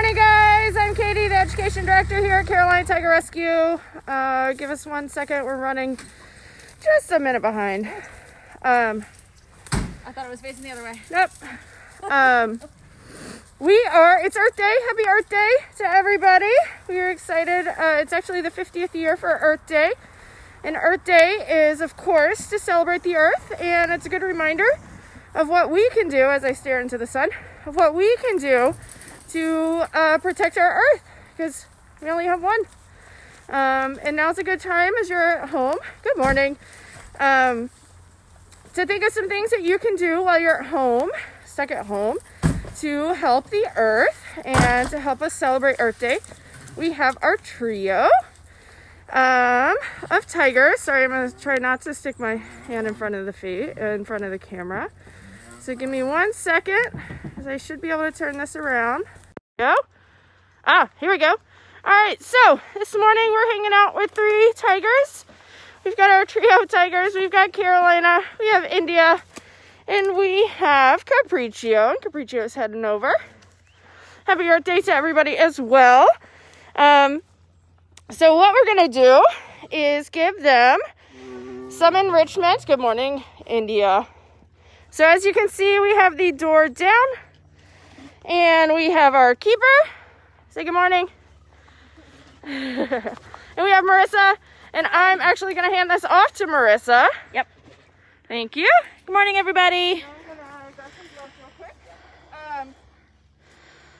morning, guys. I'm Katie, the Education Director here at Carolina Tiger Rescue. Give us 1 second. We're running just a minute behind. I thought it was facing the other way. Nope. It's Earth Day. Happy Earth Day to everybody. We are excited. It's actually the 50th year for Earth Day. And Earth Day is, of course, to celebrate the Earth. And it's a good reminder of what we can do, as I stare into the sun, of what we can do to protect our Earth, because we only have one. And now's a good time as you're at home. Good morning. To think of some things that you can do while you're at home, stuck at home, to help the Earth and to help us celebrate Earth Day. We have our trio of tigers. Sorry, I'm gonna try not to stick my hand in front of the camera. So give me 1 second, because I should be able to turn this around. Go. Here we go. All right, so this morning we're hanging out with 3 tigers. We've got our trio of tigers. We've got Carolina, we have India, and we have Capriccio. And Capriccio is heading over. Happy Earth Day to everybody as well. So what we're gonna do is give them some enrichment. Good morning, India. So as you can see, we have the door down, and we have our keeper. Say good morning. And we have Marissa, and I'm actually gonna hand this off to Marissa. Yep. Thank you. Good morning, everybody. I'm gonna grab some gloves real quick.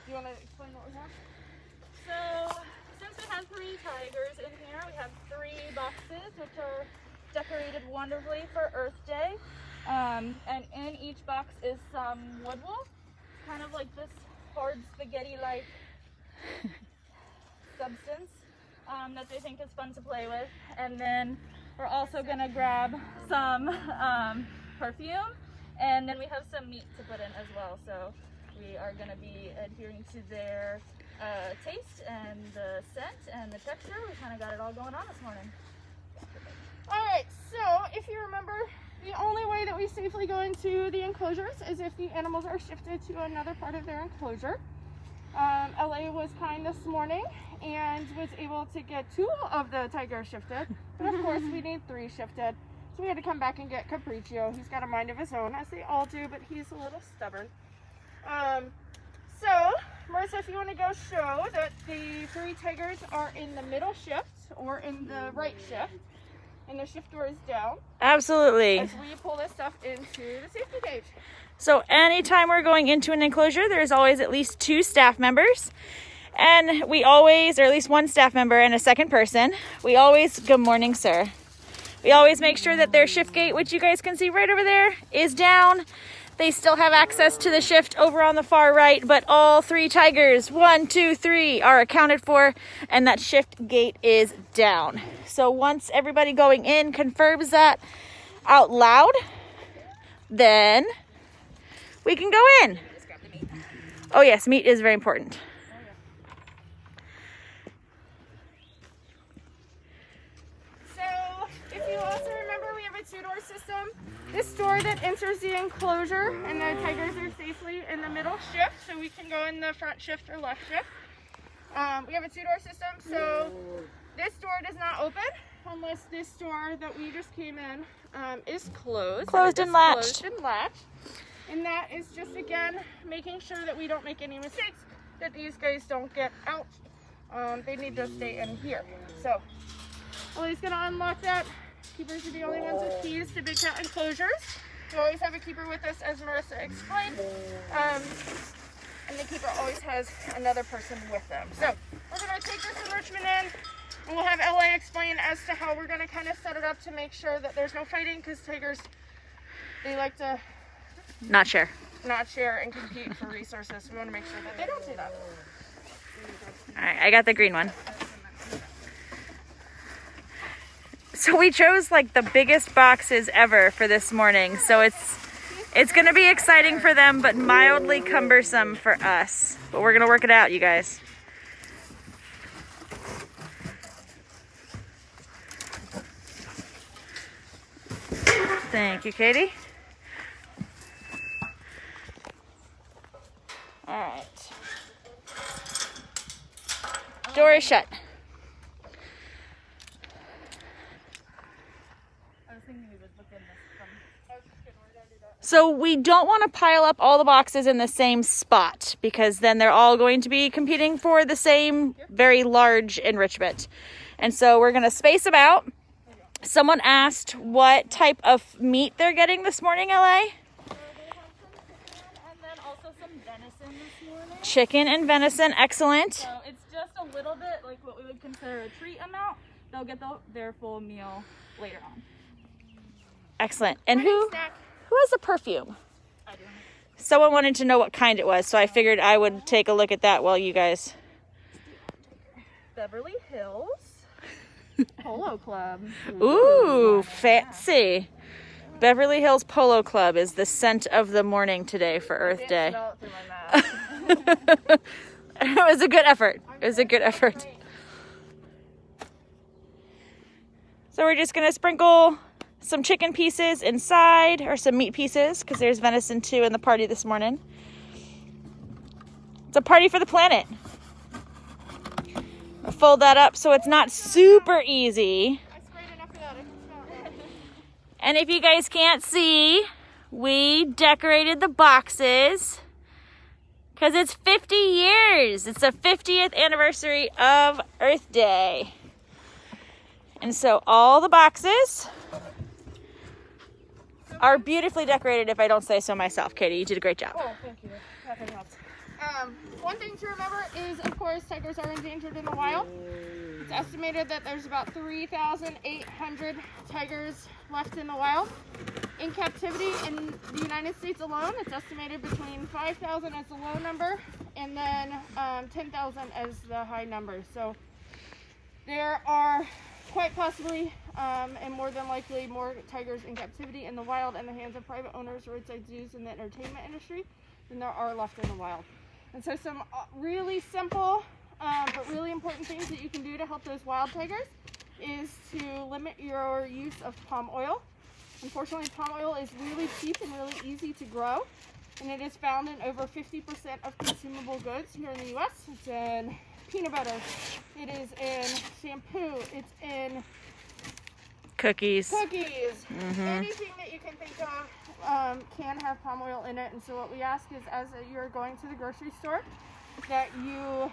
Do you wanna explain what we have? So, since we have 3 tigers in here, we have 3 boxes which are decorated wonderfully for Earth Day. And in each box is some wood wool, kind of like this hard spaghetti-like substance that they think is fun to play with. And then we're also gonna grab some perfume, and then we have some meat to put in as well. So we are gonna be adhering to their taste and the scent and the texture. We kind of got it all going on this morning. All right, so if you remember, the only way that we safely go into the enclosures is if the animals are shifted to another part of their enclosure. LA was kind this morning and was able to get 2 of the tigers shifted, but of course we need 3 shifted. So we had to come back and get Capriccio. He's got a mind of his own, as they all do, but he's a little stubborn. So Marissa, if you want to go show that the 3 tigers are in the middle shift or in the right shift, and the shift door is down. Absolutely. As we pull this stuff into the safety cage. So anytime we're going into an enclosure, there's always at least 2 staff members. And we always, or at least 1 staff member and a second person, we always, good morning, sir. We always make sure that their shift gate, which you guys can see right over there, is down. They still have access to the shift over on the far right, but all 3 tigers, 1, 2, 3, are accounted for, and that shift gate is down. So once everybody going in confirms that out loud, then we can go in. Oh yes, meat is very important. So if you also remember, we have a 2-door system. This door that enters the enclosure, and the tigers are safely in the middle shift, so we can go in the front shift or left shift. We have a 2-door system, so this door does not open unless this door that we just came in is closed. Closed and latched. Closed and latched. And that is just, again, making sure that we don't make any mistakes, that these guys don't get out. They need to stay in here. So, Ellie's gonna unlock that. Keepers are the only ones with keys to big cat enclosures. We always have a keeper with us, as Marissa explained. And the keeper always has another person with them. So we're gonna take this enrichment in, and we'll have LA explain as to how we're gonna kind of set it up to make sure that there's no fighting, because tigers, they like to Not share and compete for resources. We want to make sure that they don't do that. All right, I got the green one. So we chose like the biggest boxes ever for this morning. So it's gonna be exciting for them, but mildly cumbersome for us. But we're gonna work it out, you guys. Thank you, Katie. All right. Door is shut. So we don't want to pile up all the boxes in the same spot because then they're all going to be competing for the same very large enrichment. And so we're going to space them out. Someone asked what type of meat they're getting this morning, LA? They have some chicken and then also some venison this morning. Chicken and venison, excellent. So it's just a little bit like what we would consider a treat amount. They'll get their full meal later on. Excellent. And who has a perfume? I do. Someone wanted to know what kind it was, so I figured I would take a look at that while you guys... Beverly Hills Polo Club. Ooh, fancy. Beverly Hills Polo Club is the scent of the morning today for Earth Day. It was a good effort. It was a good effort. So we're just going to sprinkle some chicken pieces inside, or some meat pieces, because there's venison too in the party this morning. It's a party for the planet. I'll fold that up so it's not super easy. I sprayed enough of that. I can smell it. And if you guys can't see, we decorated the boxes because it's 50 years. It's the 50th anniversary of Earth Day. And so all the boxes are beautifully decorated, if I don't say so myself. Katie, you did a great job. Oh, thank you. Nothing else. One thing to remember is, of course, tigers are endangered in the wild. It's estimated that there's about 3,800 tigers left in the wild. In captivity in the United States alone, it's estimated between 5,000 as the low number and then 10,000 as the high number. So there are quite possibly and more than likely more tigers in captivity in the wild in the hands of private owners, roadside zoos, and the entertainment industry than there are left in the wild. And so some really simple but really important things that you can do to help those wild tigers is to limit your use of palm oil. Unfortunately, palm oil is really cheap and really easy to grow, and it is found in over 50% of consumable goods here in the U.S. It's in peanut butter, it is in shampoo, it's in Cookies. Anything that you can think of can have palm oil in it. And so what we ask is, as you're going to the grocery store, that you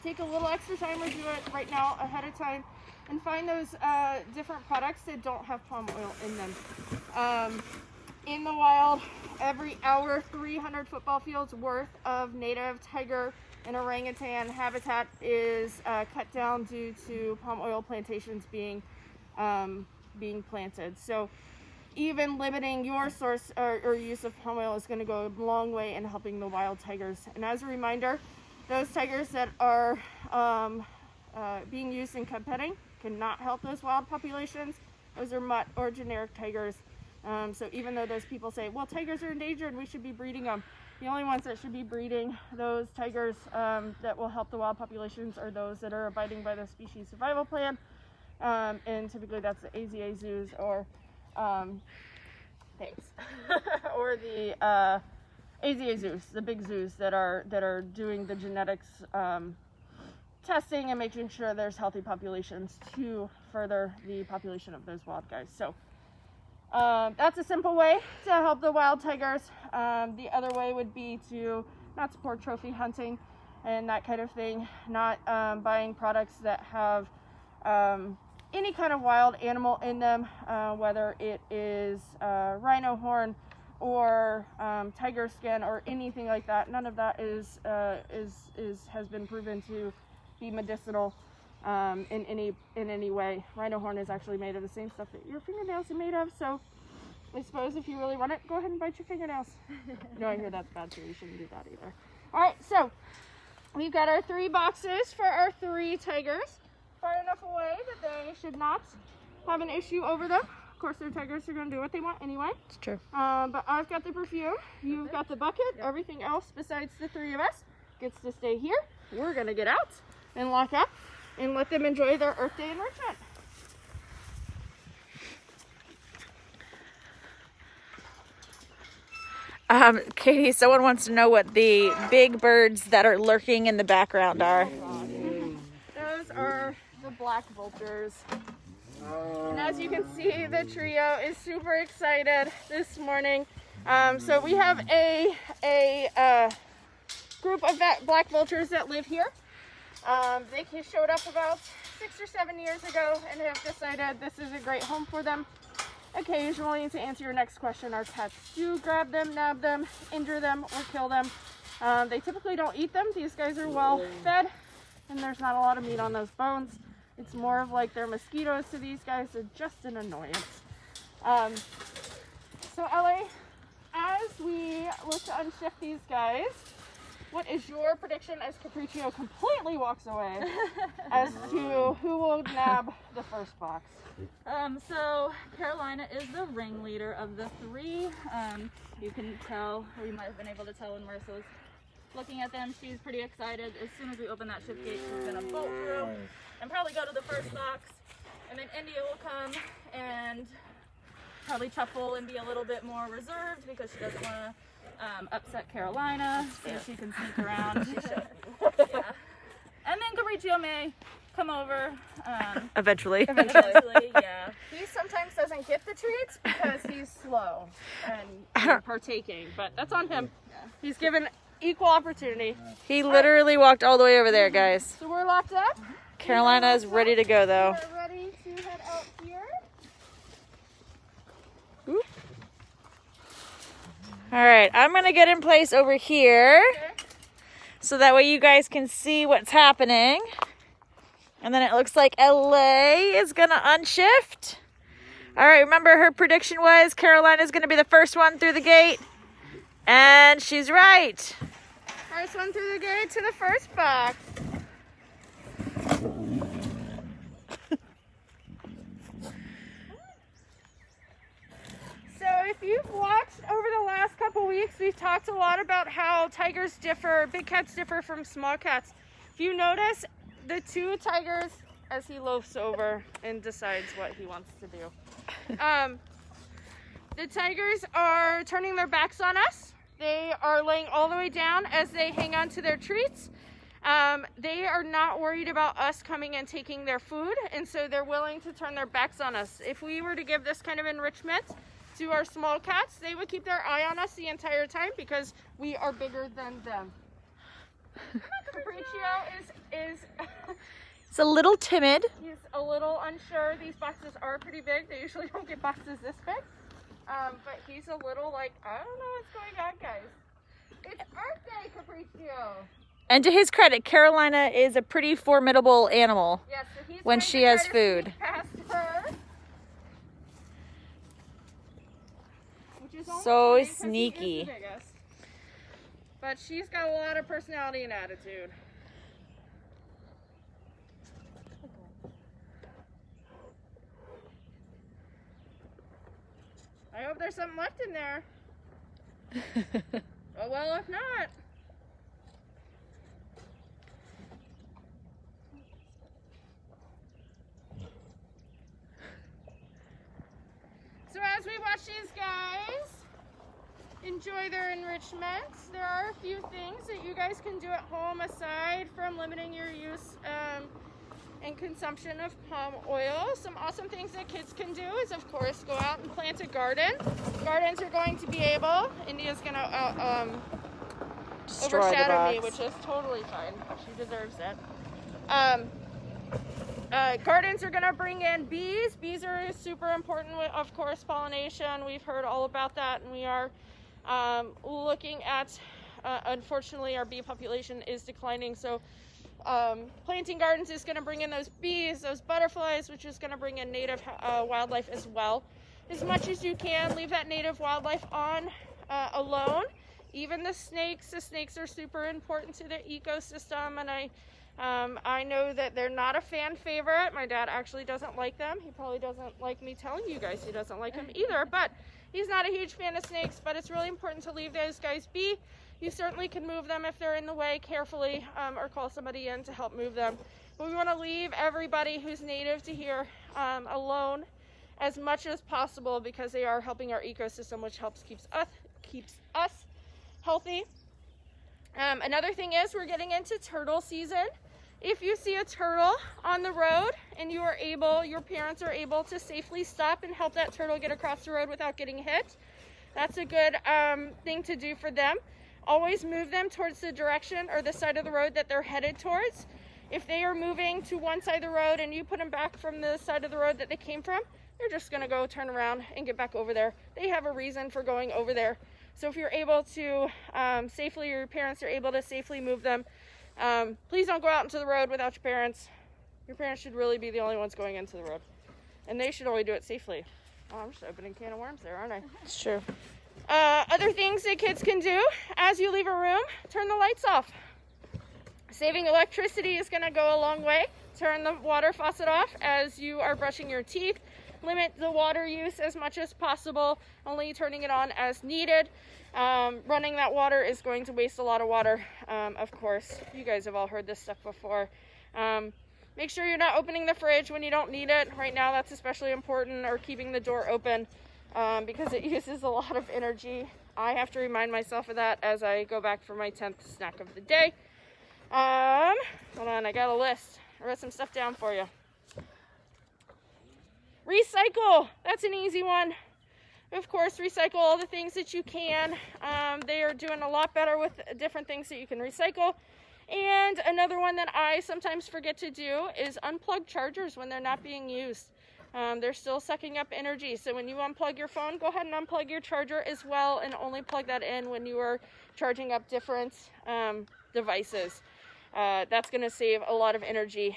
take a little extra time or do it right now ahead of time and find those different products that don't have palm oil in them. In the wild, every hour, 300 football fields worth of native tiger and orangutan habitat is cut down due to palm oil plantations being planted. So even limiting your source or use of palm oil is going to go a long way in helping the wild tigers. And as a reminder, those tigers that are being used in cub petting cannot help those wild populations. Those are mutt or generic tigers. So even though those people say, well, tigers are endangered and we should be breeding them, the only ones that should be breeding those tigers that will help the wild populations are those that are abiding by the species survival plan. And typically that's the AZA zoos or or the AZA zoos, the big zoos that are doing the genetics testing and making sure there's healthy populations to further the population of those wild guys. So that's a simple way to help the wild tigers. The other way would be to not support trophy hunting and that kind of thing, not buying products that have any kind of wild animal in them, whether it is rhino horn or tiger skin or anything like that. None of that has been proven to be medicinal in any way. Rhino horn is actually made of the same stuff that your fingernails are made of, so I suppose if you really want it, go ahead and bite your fingernails. No, I hear that's bad too. You shouldn't do that either. All right, so we've got our 3 boxes for our 3 tigers, far enough away that they should not have an issue over them. Of course, their tigers are going to do what they want anyway. It's true. But I've got the perfume. You've got the bucket. Yep. Everything else besides the 3 of us gets to stay here. We're going to get out and lock up and let them enjoy their Earth Day enrichment. Katie, someone wants to know what the big birds that are lurking in the background are. Those are the black vultures. And as you can see, the trio is super excited this morning. So we have a group of black vultures that live here. They showed up about 6 or 7 years ago and have decided this is a great home for them. Occasionally, to answer your next question, our cats do grab them, nab them, injure them, or kill them. They typically don't eat them. These guys are well fed, and there's not a lot of meat on those bones. It's more of like they're mosquitoes to these guys. They're just an annoyance. So Ellie, as we look to unshift these guys, what is your prediction as Capriccio completely walks away as to who will nab the first box? So Carolina is the ringleader of the three. You can tell, or you might have been able to tell when Marissa was looking at them. She's pretty excited. As soon as we open that shift gate, she's gonna bolt through and probably go to the first box. And then India will come and probably chuckle and be a little bit more reserved because she doesn't want to upset Carolina, so she can sneak around. She should. Yeah. And then Capriccio may come over. Eventually. Eventually, yeah. He sometimes doesn't get the treats because he's slow and partaking, but that's on him. Yeah. He's given equal opportunity. He literally walked all the way over there, guys. So we're locked up. Carolina is ready to go, though. We're ready to head out here. Oop. All right, I'm gonna get in place over here so that way you guys can see what's happening. And then it looks like LA is gonna unshift. All right, remember her prediction was Carolina's gonna be the first one through the gate. And she's right. First one through the gate to the first box. So if you've watched over the last couple weeks, we've talked a lot about how tigers differ, big cats differ from small cats. If you notice, the two tigers, as he loafs over and decides what he wants to do. The tigers are turning their backs on us. They are laying all the way down as they hang on to their treats. They are not worried about us coming and taking their food, and so they're willing to turn their backs on us. If we were to give this kind of enrichment to our small cats, they would keep their eye on us the entire time because we are bigger than them. Capriccio is It's a little timid. he's a little unsure. These boxes are pretty big. They usually don't get boxes this big. But he's a little like, I don't know what's going on, guys. It's Earth Day, Capriccio. And to his credit, Carolina is a pretty formidable animal Yes, so he's when going she to has try to food. sneak past her, which is almost So funny 'cause he is the sneaky. biggest. But she's got a lot of personality and attitude. I hope there's something left in there. Oh well, if not. So as we watch these guys enjoy their enrichments, there are a few things that you guys can do at home aside from limiting your use and consumption of palm oil. Some awesome things that kids can do is, of course, go out and plant a garden. Gardens are going to be able, India's going to Destroy the overshadow me, box. which is totally fine. She deserves it. Gardens are going to bring in bees. Bees are super important with, of course, pollination. We've heard all about that, and we are looking at, unfortunately, our bee population is declining. So planting gardens is going to bring in those bees, those butterflies, which is going to bring in native wildlife as well. As much as you can, leave that native wildlife on alone. Even the snakes are super important to the ecosystem, and I know that they're not a fan favorite. My dad actually doesn't like them. He probably doesn't like me telling you guys he doesn't like them either, but he's not a huge fan of snakes. But it's really important to leave those guys be. You certainly can move them if they're in the way carefully, or call somebody in to help move them. But we want to leave everybody who's native to here keeps us healthy. Another thing is we're getting into turtle season. If you see a turtle on the road and your parents are able to safely stop and help that turtle get across the road without getting hit, that's a good thing to do for them. Always move them towards the direction or the side of the road that they're headed towards. If they are moving to one side of the road and you put them back from the side of the road that they came from, they're just gonna go turn around and get back over there. They have a reason for going over there. So if you're able to safely, or your parents are able to safely move them, please don't go out into the road without your parents. Your parents should really be the only ones going into the road. And they should only do it safely. Oh, I'm just opening a can of worms there, aren't I? It's true. Other things that kids can do, as you leave a room, turn the lights off. Saving electricity is gonna go a long way. Turn the water faucet off as you are brushing your teeth. Limit the water use as much as possible, only turning it on as needed. Running that water is going to waste a lot of water, of course. You guys have all heard this stuff before. Make sure you're not opening the fridge when you don't need it. Right now, that's especially important, or keeping the door open because it uses a lot of energy. I have to remind myself of that as I go back for my 10th snack of the day. Hold on, I got a list. I wrote some stuff down for you. Recycle, that's an easy one. Of course, recycle all the things that you can. They are doing a lot better with different things that you can recycle. And another one that I sometimes forget to do is unplug chargers when they're not being used. They're still sucking up energy. So when you unplug your phone, go ahead and unplug your charger as well, and only plug that in when you are charging up different devices. That's going to save a lot of energy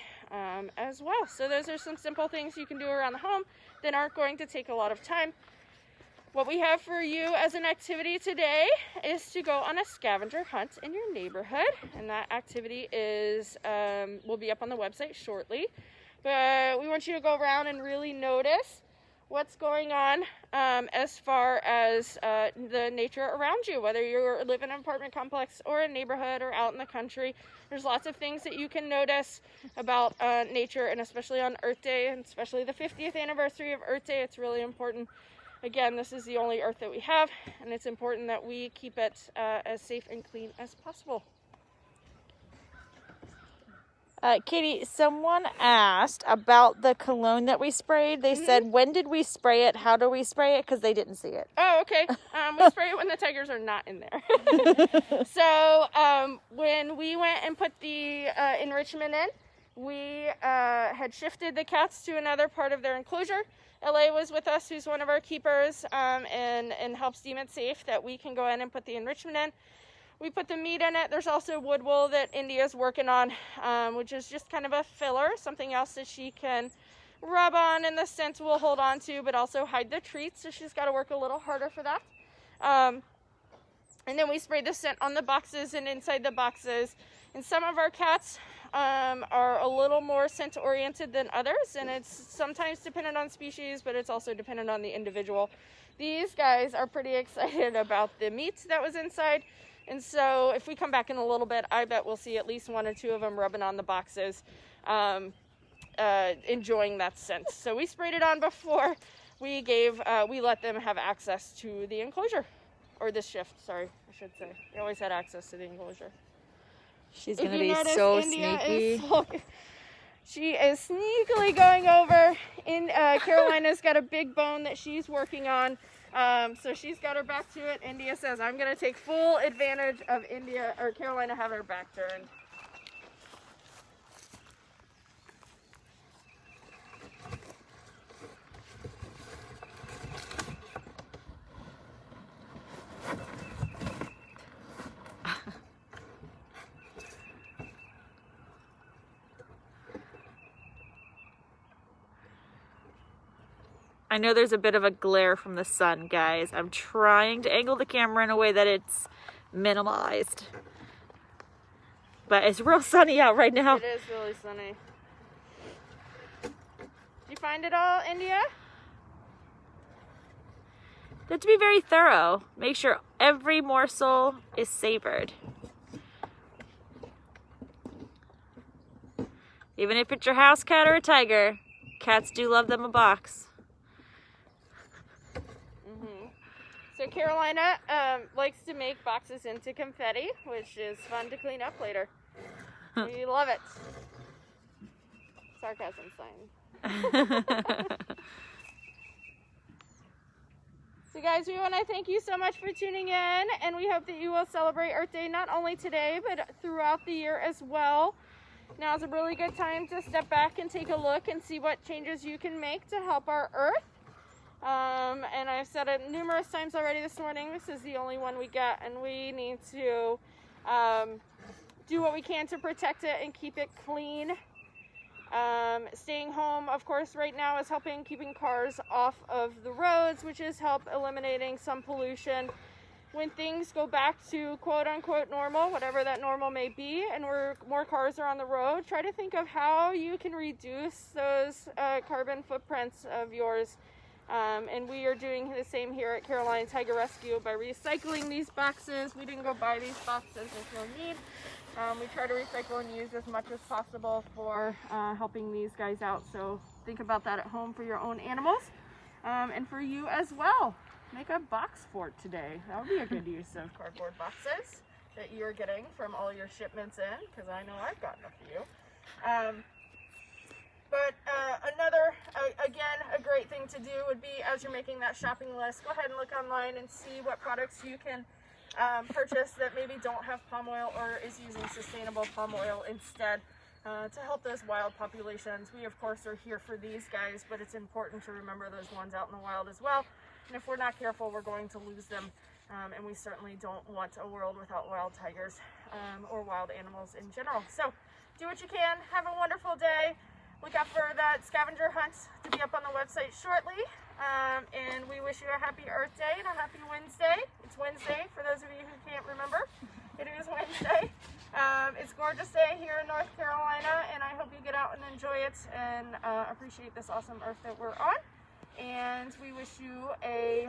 as well. So those are some simple things you can do around the home that aren't going to take a lot of time. What we have for you as an activity today is to go on a scavenger hunt in your neighborhood, and that activity is will be up on the website shortly. But we want you to go around and really notice what's going on as far as the nature around you, whether you live in an apartment complex or a neighborhood or out in the country. There's lots of things that you can notice about nature, and especially on Earth Day, and especially the 50th anniversary of Earth Day, it's really important. Again, this is the only Earth that we have, and it's important that we keep it as safe and clean as possible. Katie, someone asked about the cologne that we sprayed. They said, when did we spray it? How do we spray it? Because they didn't see it. Oh, okay. We spray it when the tigers are not in there. So when we went and put the enrichment in, we had shifted the cats to another part of their enclosure. LA was with us, who's one of our keepers, and helps deem it safe that we can go in and put the enrichment in. We put the meat in it. There's also wood wool that India's working on, which is just kind of a filler, something else that she can rub on and the scent will hold on to, but also hide the treats, so she's got to work a little harder for that. And then we spray the scent on the boxes and inside the boxes. And some of our cats are a little more scent oriented than others, and it's sometimes dependent on species, but it's also dependent on the individual. These guys are pretty excited about the meat that was inside, and so if we come back in a little bit, I bet we'll see at least one or two of them rubbing on the boxes, enjoying that scent. So we sprayed it on before we let them have access to the enclosure, or the shift, sorry, I should say. They always had access to the enclosure. She's going to be so India sneaky. She is sneakily going over. Carolina's got a big bone that she's working on. So she's got her back to it. India says, I'm going to take full advantage of Carolina having her back turned. I know there's a bit of a glare from the sun, guys. I'm trying to angle the camera in a way that it's minimalized. But it's real sunny out right now. It is really sunny. Did you find it all, India? You have to be very thorough. Make sure every morsel is savored. Even if it's your house cat or a tiger, cats do love them a box. So Carolina likes to make boxes into confetti, which is fun to clean up later. We love it. Sarcasm sign. So guys, we want to thank you so much for tuning in, and we hope that you will celebrate Earth Day not only today, but throughout the year as well. Now is a really good time to step back and take a look and see what changes you can make to help our Earth. And I've said it numerous times already this morning, this is the only one we get, and we need to do what we can to protect it and keep it clean. Staying home, of course, right now is helping keeping cars off of the roads, which is help eliminating some pollution. When things go back to quote-unquote normal, whatever that normal may be, and more cars are on the road, try to think of how you can reduce those carbon footprints of yours. And we are doing the same here at Carolina Tiger Rescue by recycling these boxes. We didn't go buy these boxes, there's no need. We try to recycle and use as much as possible for helping these guys out. So think about that at home for your own animals and for you as well. Make a box fort today. That would be a good use of cardboard boxes that you're getting from all your shipments in, because I know I've gotten a few. Again, a great thing to do would be, as you're making that shopping list, go ahead and look online and see what products you can purchase that maybe don't have palm oil or is using sustainable palm oil instead to help those wild populations. We, of course, are here for these guys, but it's important to remember those ones out in the wild as well. And if we're not careful, we're going to lose them. And we certainly don't want a world without wild tigers or wild animals in general. So do what you can. Have a wonderful day. Look out for that scavenger hunt to be up on the website shortly. And we wish you a happy Earth Day and a happy Wednesday. It's Wednesday for those of you who can't remember. It is Wednesday. It's a gorgeous day here in North Carolina, and I hope you get out and enjoy it and appreciate this awesome Earth that we're on. And we wish you a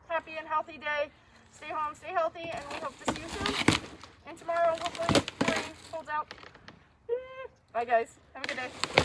happy and healthy day. Stay home, stay healthy, and we hope to see you soon. And tomorrow, hopefully, the rain holds out. Bye, guys. Have a good day.